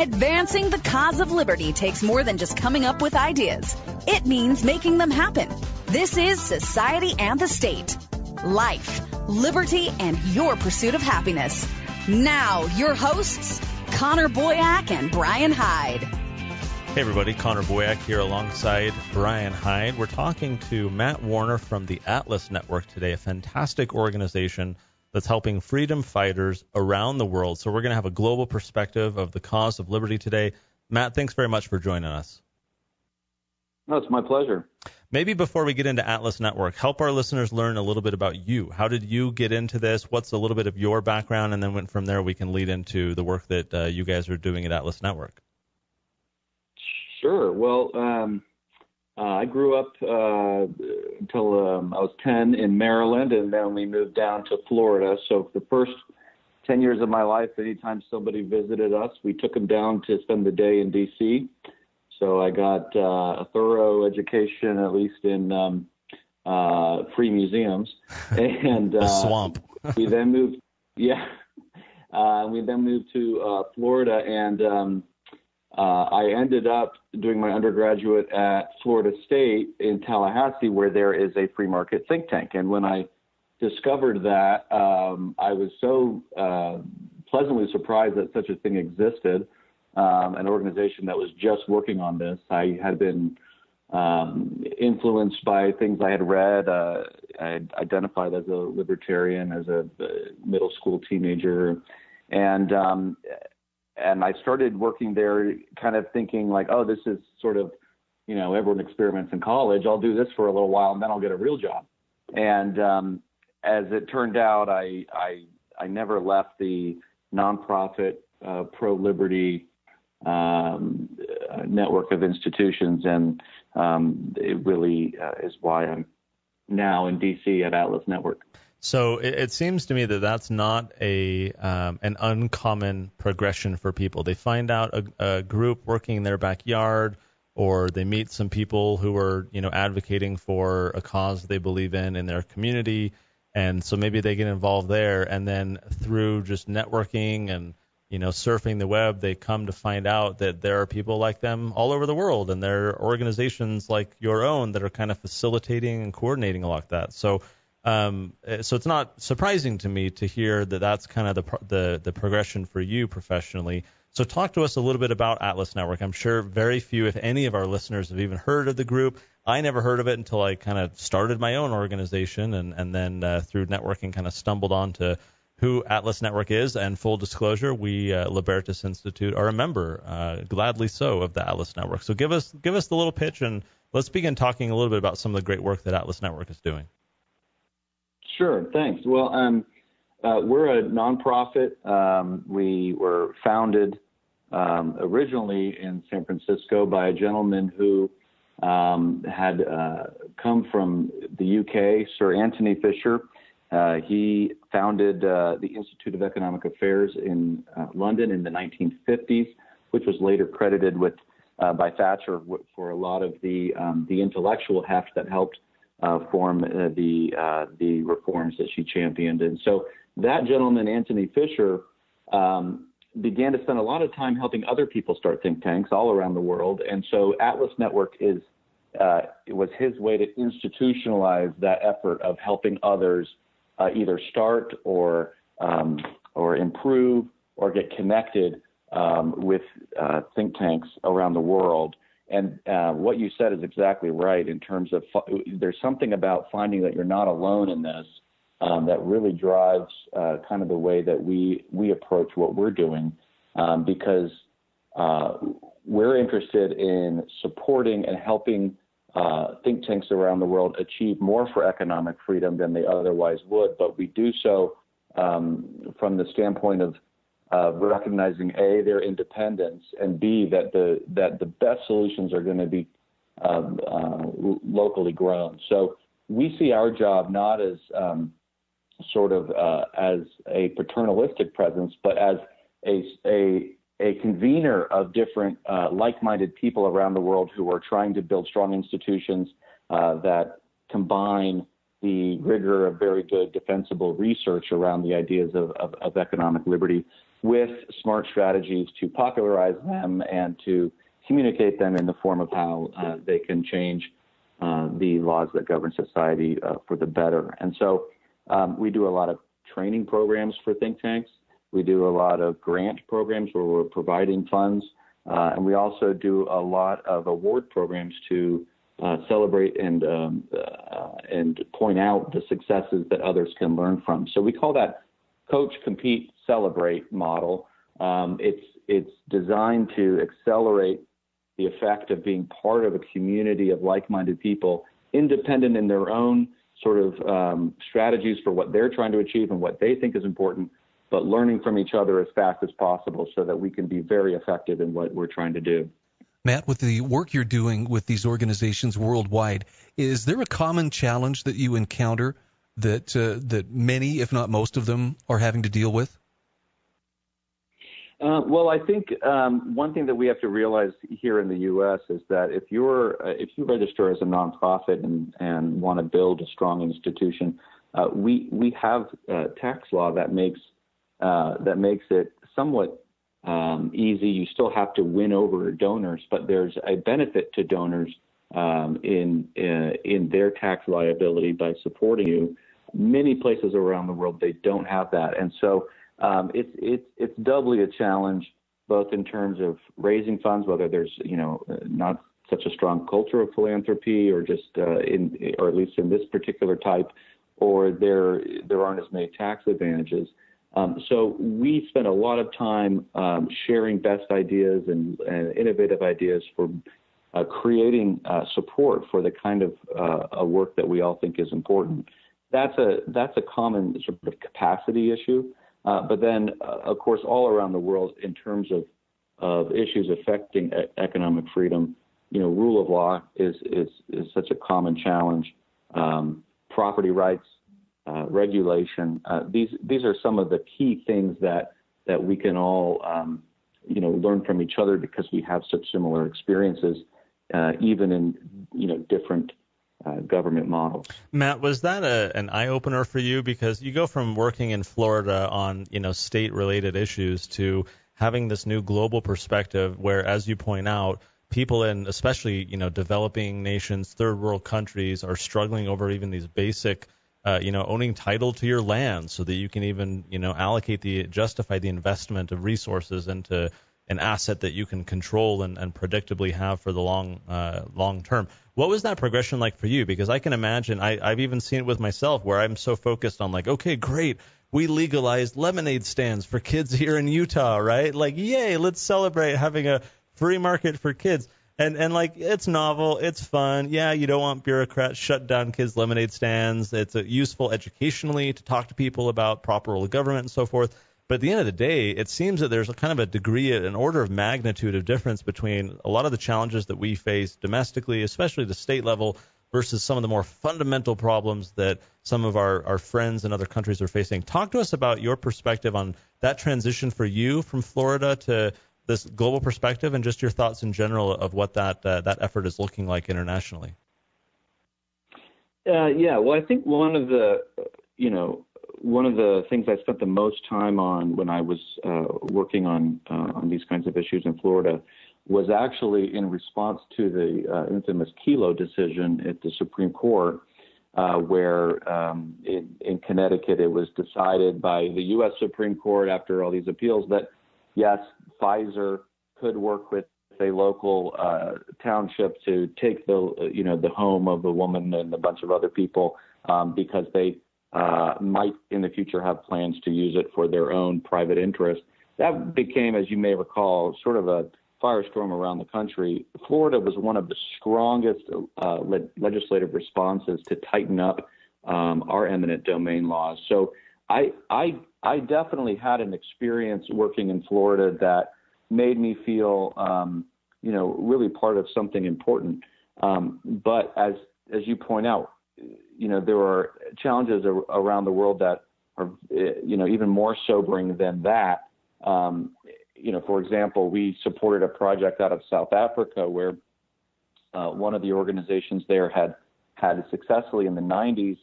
Advancing the cause of liberty takes more than just coming up with ideas. It means making them happen. This is Society and the State. Life, liberty, and your pursuit of happiness. Now, your hosts, Connor Boyack and Brian Hyde. Hey everybody, Connor Boyack here alongside Brian Hyde. We're talking to Matt Warner from the Atlas Network today, a fantastic organization that's helping freedom fighters around the world. So we're going to have a global perspective of the cause of liberty today. Matt, thanks very much for joining us. No, it's my pleasure. Maybe before we get into Atlas Network, help our listeners learn a little bit about you. How did you get into this? What's a little bit of your background? And then from there, we can lead into the work that you guys are doing at Atlas Network. Sure. Well, I grew up until I was 10 in Maryland, and then we moved down to Florida. So for the first 10 years of my life, anytime somebody visited us, we took them down to spend the day in D.C. So I got a thorough education, at least in free museums. And the swamp. we then moved, we then moved to Florida, and I ended up doing my undergraduate at Florida State in Tallahassee, where there is a free market think tank. And when I discovered that, I was so pleasantly surprised that such a thing existed, an organization that was just working on this. I had been influenced by things I had read. I identified as a libertarian as a middle school teenager. And I started working there kind of thinking like, oh, this is sort of, everyone experiments in college. I'll do this for a little while and then I'll get a real job. And as it turned out, I never left the nonprofit pro-liberty network of institutions. And it really is why I'm now in D.C. at Atlas Network. So it seems to me that that's not an uncommon progression for people. They find out a group working in their backyard, or they meet some people who are, advocating for a cause they believe in their community, and so maybe they get involved there. And then through just networking and surfing the web, they come to find out that there are people like them all over the world, and there are organizations like your own that are kind of facilitating and coordinating a lot of that. So it's not surprising to me to hear that that's kind of the progression for you professionally. So talk to us a little bit about Atlas Network. I'm sure very few, if any, of our listeners have even heard of the group. I never heard of it until I kind of started my own organization, and then through networking kind of stumbled on to who Atlas Network is. And full disclosure, we, Libertas Institute, are a member, gladly so, of the Atlas Network. So give us the little pitch, and let's begin talking a little bit about some of the great work that Atlas Network is doing. Sure, thanks. Well, we're a nonprofit. We were founded originally in San Francisco by a gentleman who had come from the UK, Sir Anthony Fisher. He founded the Institute of Economic Affairs in London in the 1950s, which was later credited with by Thatcher for a lot of the intellectual heft that helped form the reforms that she championed. And so that gentleman, Anthony Fisher, began to spend a lot of time helping other people start think tanks all around the world. And so Atlas Network it was his way to institutionalize that effort of helping others either start or improve or get connected with think tanks around the world. And what you said is exactly right in terms of there's something about finding that you're not alone in this that really drives kind of the way that we approach what we're doing, because we're interested in supporting and helping think tanks around the world achieve more for economic freedom than they otherwise would. But we do so from the standpoint of recognizing A, their independence, and B, that the best solutions are going to be locally grown. So we see our job not as as a paternalistic presence, but as a convener of different like-minded people around the world who are trying to build strong institutions that combine the rigor of very good defensible research around the ideas of economic liberty with smart strategies to popularize them and to communicate them in the form of how they can change the laws that govern society for the better. And so we do a lot of training programs for think tanks. We do a lot of grant programs where we're providing funds. And we also do a lot of award programs to celebrate and point out the successes that others can learn from. So we call that Coach, Compete, Celebrate model. It's designed to accelerate the effect of being part of a community of like-minded people, independent in their own sort of strategies for what they're trying to achieve and what they think is important, but learning from each other as fast as possible so that we can be very effective in what we're trying to do. Matt, with the work you're doing with these organizations worldwide, is there a common challenge that you encounter that many, if not most of them, are having to deal with? Well, I think one thing that we have to realize here in the U.S. is that if you register as a nonprofit and want to build a strong institution, we have tax law that makes it somewhat easy. You still have to win over donors, but there's a benefit to donors in their tax liability by supporting you. Many places around the world they don't have that, and so it's doubly a challenge, both in terms of raising funds, whether there's not such a strong culture of philanthropy, or just or at least in this particular type, or there aren't as many tax advantages. So we spend a lot of time sharing best ideas and innovative ideas for creating support for the kind of work that we all think is important. That's a common sort of capacity issue. But then, of course, all around the world, in terms of issues affecting economic freedom, rule of law is such a common challenge. Property rights, regulation. These are some of the key things that we can all learn from each other, because we have such similar experiences, even in different government models. Matt, was that an eye-opener for you? Because you go from working in Florida on state-related issues to having this new global perspective where, as you point out, people in especially developing nations, third world countries, are struggling over even these basic owning title to your land so that you can even justify the investment of resources into an asset that you can control and predictably have for the long term. What was that progression like for you? Because I can imagine, I've even seen it with myself, where I'm so focused on okay, great, we legalized lemonade stands for kids here in Utah, right? Yay, let's celebrate having a free market for kids. And it's novel, it's fun. Yeah, you don't want bureaucrats shut down kids' lemonade stands. It's useful educationally to talk to people about proper role of government and so forth. But at the end of the day, it seems that there's a kind of a degree, an order of magnitude of difference between a lot of the challenges that we face domestically, especially the state level, versus some of the more fundamental problems that some of our friends in other countries are facing. Talk to us about your perspective on that transition for you from Florida to this global perspective, and just your thoughts in general of what that effort is looking like internationally. Well, I think one of the things I spent the most time on when I was working on these kinds of issues in Florida was actually in response to the infamous Kelo decision at the Supreme Court, where in Connecticut it was decided by the U.S. Supreme Court after all these appeals that, yes, Pfizer could work with a local township to take the home of a woman and a bunch of other people because they might in the future have plans to use it for their own private interest. That became, as you may recall, sort of a firestorm around the country. Florida was one of the strongest legislative responses to tighten up our eminent domain laws. So I definitely had an experience working in Florida that made me feel, really part of something important. But as you point out, there are challenges around the world that are, even more sobering than that. For example, we supported a project out of South Africa where one of the organizations there had successfully in the 90s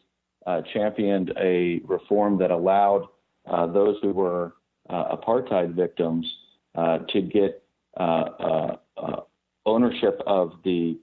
championed a reform that allowed those who were apartheid victims to get ownership of the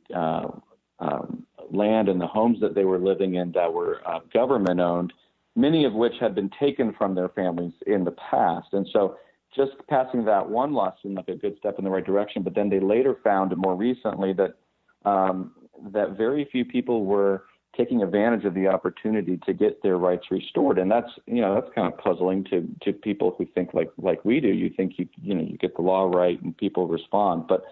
land and the homes that they were living in that were government owned, many of which had been taken from their families in the past. And so just passing that one law seemed like a good step in the right direction. But then they later found more recently that that very few people were taking advantage of the opportunity to get their rights restored. And that's kind of puzzling to people who think like we do. You think you get the law right and people respond. But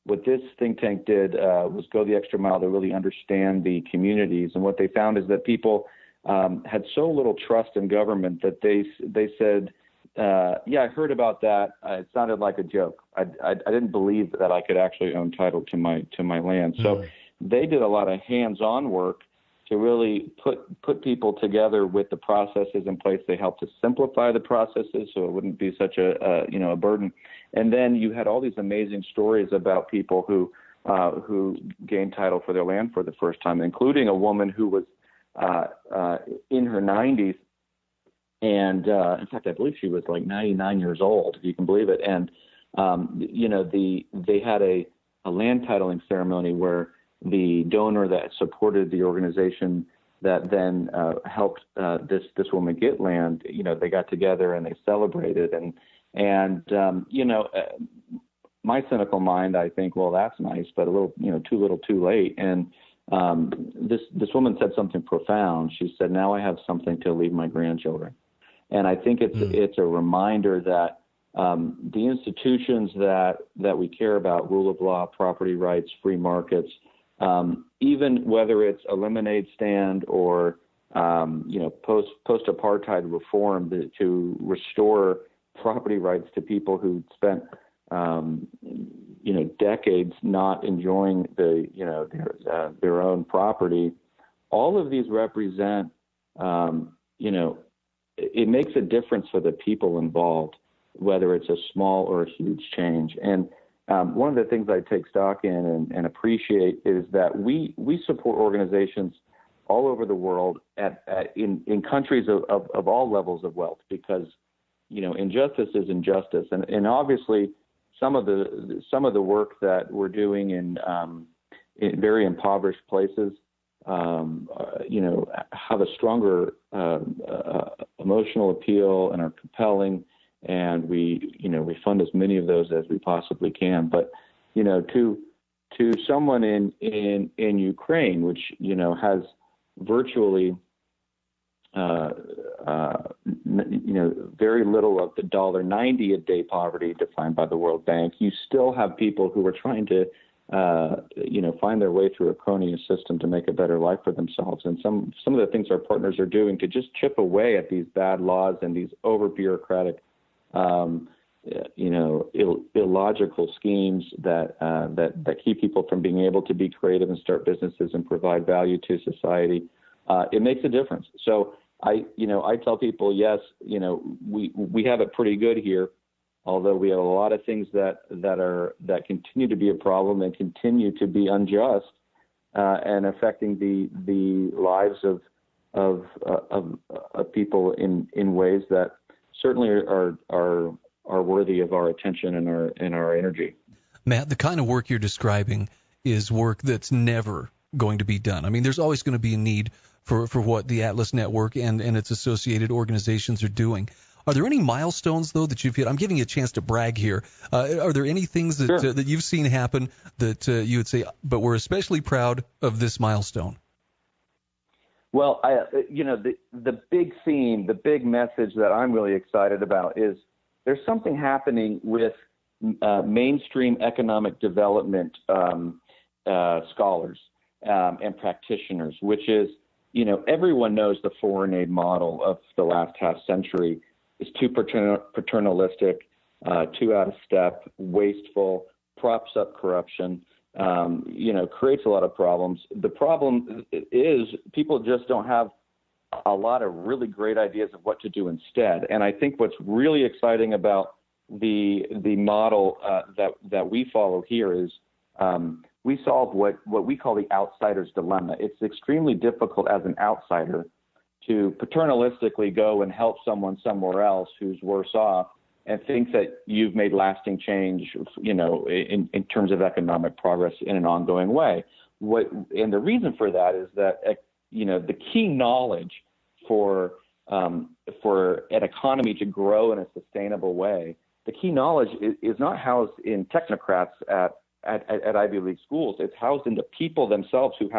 what this think tank did was go the extra mile to really understand the communities. And what they found is that people had so little trust in government that they said, I heard about that. It sounded like a joke. I didn't believe that I could actually own title to my land. So they did a lot of hands-on work to really put people together with the processes in place. They helped to simplify the processes so it wouldn't be such a burden. And then you had all these amazing stories about people who gained title for their land for the first time, including a woman who was in her 90s. And in fact, I believe she was like 99 years old, if you can believe it. And they had a land titling ceremony where the donor that supported the organization that then helped this woman get land, they got together and they celebrated. And my cynical mind, I think, well, that's nice, but a little, too little, too late. And this woman said something profound. She said, "Now I have something to leave my grandchildren." And I think it's a reminder that the institutions that we care about, rule of law, property rights, free markets, even whether it's a lemonade stand or post-apartheid reform to restore property rights to people who spent decades not enjoying their own property. All of these represent it makes a difference for the people involved, whether it's a small or a huge change. And one of the things I take stock in and appreciate is that we support organizations all over the world in countries of all levels of wealth, because injustice is injustice, and obviously some of the work that we're doing in very impoverished places have a stronger emotional appeal and are compelling, and we fund as many of those as we possibly can. But to someone in Ukraine, which has virtually very little of the $1.90 a day poverty defined by the World Bank, you still have people who are trying to find their way through a crony system to make a better life for themselves. And some of the things our partners are doing to just chip away at these bad laws and these over bureaucratic, illogical schemes that keep people from being able to be creative and start businesses and provide value to society. It makes a difference. So I tell people, yes, we have it pretty good here, although we have a lot of things that continue to be a problem and continue to be unjust and affecting the lives of people in ways that certainly are worthy of our attention and our energy. Matt, the kind of work you're describing is work that's never going to be done. I mean, there's always going to be a need for what the Atlas Network and its associated organizations are doing. Are there any milestones, though, that you've hit? I'm giving you a chance to brag here. Are there any things that Sure. That you've seen happen that you would say, but we're especially proud of this milestone? Well, the big theme, the big message that I'm really excited about is there's something happening with mainstream economic development scholars and practitioners, which is, everyone knows the foreign aid model of the last half century is too paternalistic, too out of step, wasteful, props up corruption, creates a lot of problems. The problem is people just don't have a lot of really great ideas of what to do instead. And I think what's really exciting about the model that we follow here is we solve what we call the outsider's dilemma. It's extremely difficult as an outsider to paternalistically go and help someone somewhere else who's worse off and think that you've made lasting change, in terms of economic progress in an ongoing way. And the reason for that is that, the key knowledge for an economy to grow in a sustainable way, the key knowledge is not housed in technocrats at Ivy League schools. It's housed in the people themselves who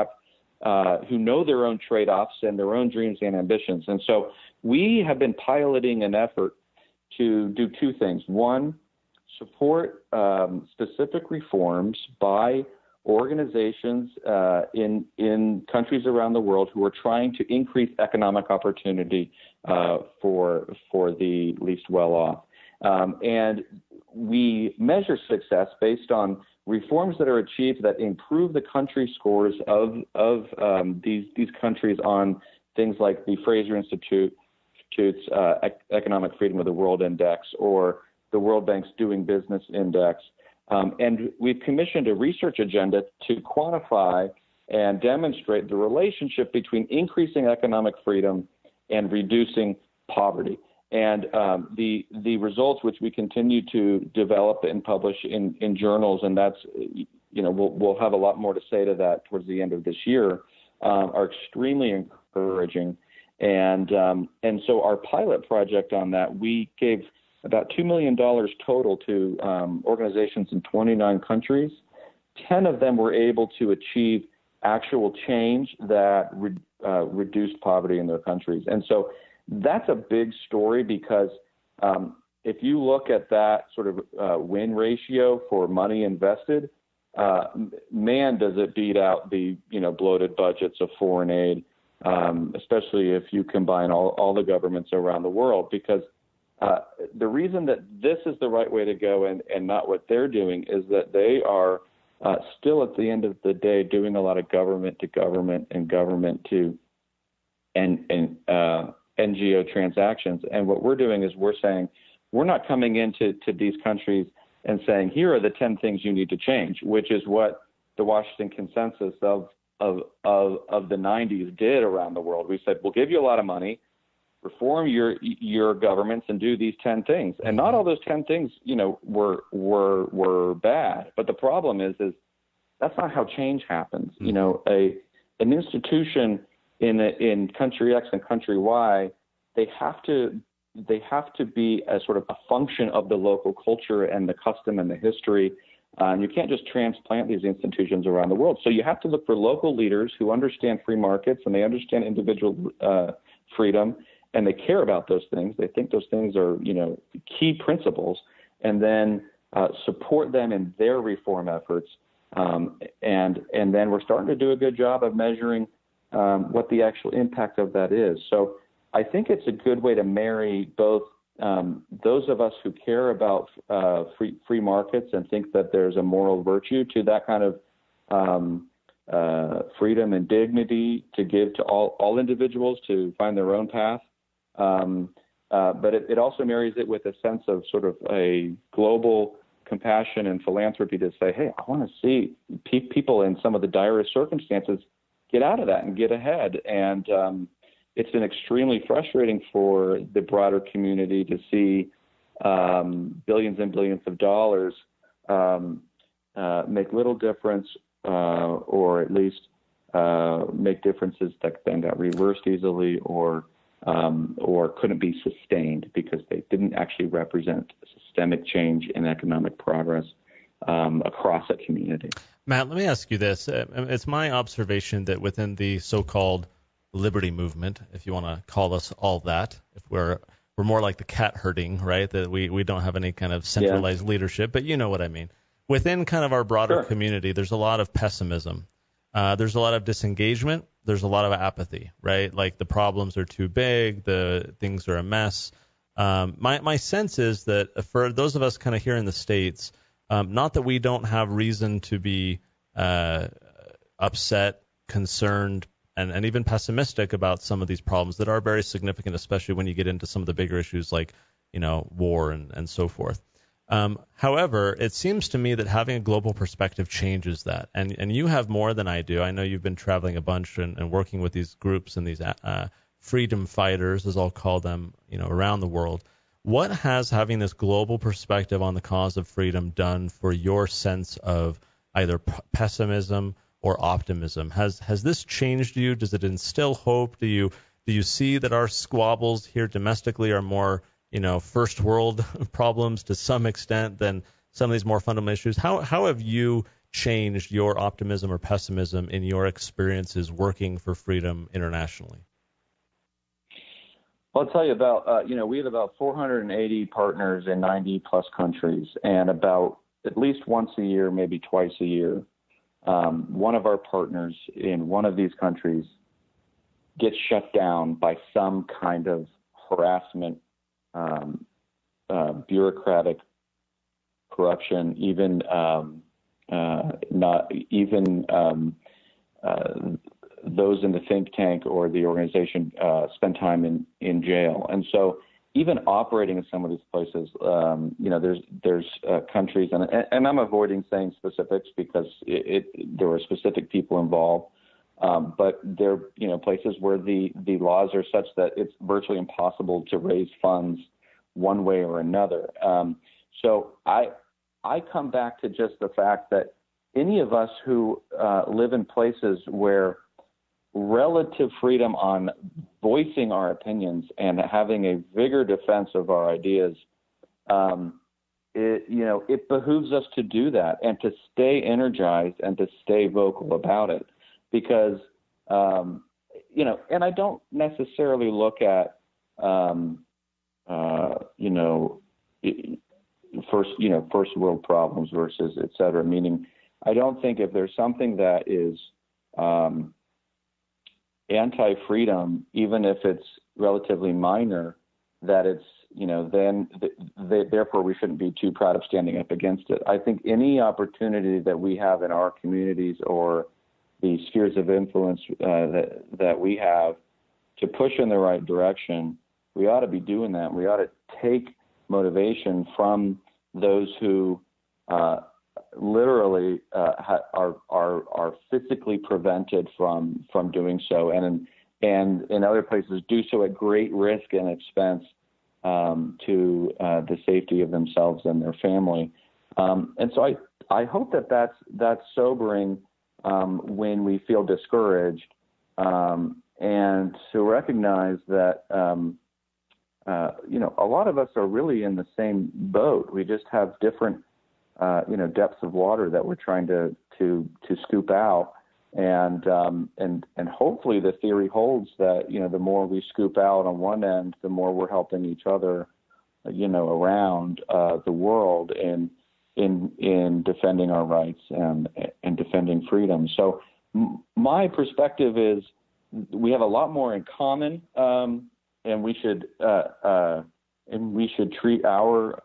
know their own trade-offs and their own dreams and ambitions. And so we have been piloting an effort to do two things. One, support specific reforms by organizations in countries around the world who are trying to increase economic opportunity for the least well-off. And we measure success based on reforms that are achieved that improve the country scores of these countries on things like the Fraser Institute's Economic Freedom of the World Index or the World Bank's Doing Business Index. And we've commissioned a research agenda to quantify and demonstrate the relationship between increasing economic freedom and reducing poverty. And the results, which we continue to develop and publish in journals, and that's, we'll have a lot more to say to that towards the end of this year, are extremely encouraging. And so our pilot project on that, we gave about $2 million total to organizations in 29 countries. 10 of them were able to achieve actual change that reduced poverty in their countries. And so that's a big story because if you look at that sort of win ratio for money invested, man, does it beat out the bloated budgets of foreign aid, especially if you combine all the governments around the world. Because the reason that this is the right way to go and not what they're doing is that they are still at the end of the day doing a lot of government to government and government to NGO transactions. And what we're doing is we're saying we're not coming into these countries and saying, here are the 10 things you need to change, which is what the Washington Consensus of the 90s did around the world. We said, we'll give you a lot of money, reform your governments and do these 10 things. And not all those 10 things, were bad. But the problem is that's not how change happens. An institution in country X and country Y, they have to be a sort of a function of the local culture and the custom and the history. You can't just transplant these institutions around the world. So you have to look for local leaders who understand free markets and they understand individual freedom and they care about those things. They think those things are, key principles, and then support them in their reform efforts. And then we're starting to do a good job of measuring what the actual impact of that is. So I think it's a good way to marry both those of us who care about free markets and think that there's a moral virtue to that kind of freedom and dignity to give to all individuals to find their own path. But it also marries it with a sense of sort of a global compassion and philanthropy to say, hey, I want to see people in some of the direst circumstances get out of that and get ahead. And it's been extremely frustrating for the broader community to see billions and billions of dollars make little difference or at least make differences that then got reversed easily or couldn't be sustained because they didn't actually represent systemic change in economic progress across a community. Matt, let me ask you this. It's my observation that within the so-called liberty movement, if you want to call us all that, if we're more like the cat herding, right, that we don't have any kind of centralized leadership, but you know what I mean. Within kind of our broader community, there's a lot of pessimism. There's a lot of disengagement. There's a lot of apathy, right? Like the problems are too big, the things are a mess. My sense is that for those of us kind of here in the States, not that we don't have reason to be upset, concerned, and even pessimistic about some of these problems that are very significant, especially when you get into some of the bigger issues like, war and so forth. However, it seems to me that having a global perspective changes that. And you have more than I do. I know you've been traveling a bunch and working with these groups and these freedom fighters, as I'll call them, around the world. What has having this global perspective on the cause of freedom done for your sense of either pessimism or optimism? Has this changed you? Does it instill hope? Do you see that our squabbles here domestically are more, first world problems to some extent than some of these more fundamental issues? How have you changed your optimism or pessimism in your experiences working for freedom internationally? Well, I'll tell you about, we have about 480 partners in 90 plus countries, and about at least once a year, maybe twice a year, one of our partners in one of these countries gets shut down by some kind of harassment, bureaucratic corruption, even those in the think tank or the organization spend time in jail. And so even operating in some of these places, there's countries, and I'm avoiding saying specifics because there were specific people involved, but there are places where the laws are such that it's virtually impossible to raise funds one way or another. So I come back to just the fact that any of us who live in places where relative freedom on voicing our opinions and having a vigorous defense of our ideas, it behooves us to do that and to stay energized and to stay vocal about it, because and I don't necessarily look at first world problems versus et cetera, meaning I don't think if there's something that is anti-freedom, even if it's relatively minor, that it's, therefore we shouldn't be too proud of standing up against it. I think any opportunity that we have in our communities or the spheres of influence that we have to push in the right direction, we ought to be doing that. We ought to take motivation from those who literally are physically prevented from doing so, and in other places do so at great risk and expense to the safety of themselves and their family. And so I hope that's sobering when we feel discouraged, and to recognize that a lot of us are really in the same boat. We just have different depths of water that we're trying to scoop out, and hopefully the theory holds that the more we scoop out on one end, the more we're helping each other, around the world in defending our rights and defending freedom. So my perspective is we have a lot more in common, and we should treat our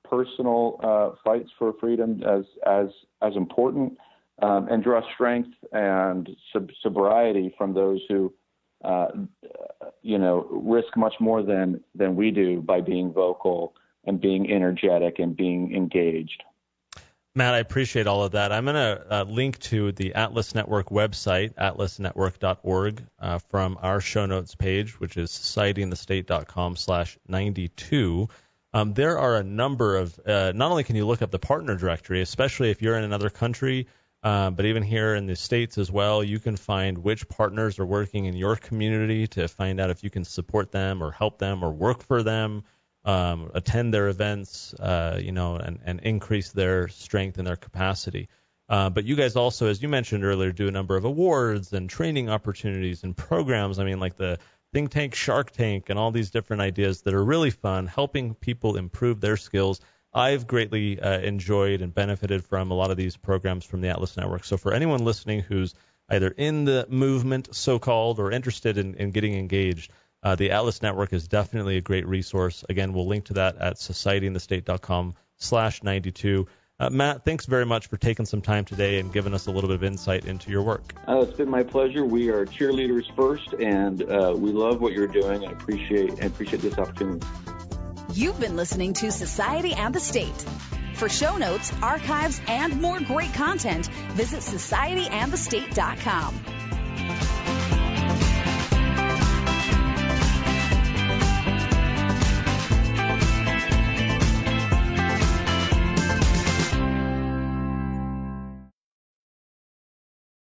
personal fights for freedom as important, and draw strength and sobriety from those who risk much more than we do by being vocal and being energetic and being engaged. Matt, I appreciate all of that. I'm going to link to the Atlas Network website, atlasnetwork.org, from our show notes page, which is societyandthestate.com/92. There are a number of, not only can you look up the partner directory, especially if you're in another country, but even here in the States as well, you can find which partners are working in your community to find out if you can support them or help them or work for them. Attend their events, and increase their strength and their capacity. But you guys also, as you mentioned earlier, do a number of awards and training opportunities and programs. I mean, like the Think Tank, Shark Tank, and all these different ideas that are really fun, helping people improve their skills. I've greatly enjoyed and benefited from a lot of these programs from the Atlas Network. So for anyone listening who's either in the movement, so-called, or interested in getting engaged, the Atlas Network is definitely a great resource. Again, we'll link to that at societyandthestate.com/92. Matt, thanks very much for taking some time today and giving us a little bit of insight into your work. It's been my pleasure. We are cheerleaders first, and we love what you're doing and appreciate this opportunity. You've been listening to Society and the State. For show notes, archives, and more great content, visit societyandthestate.com.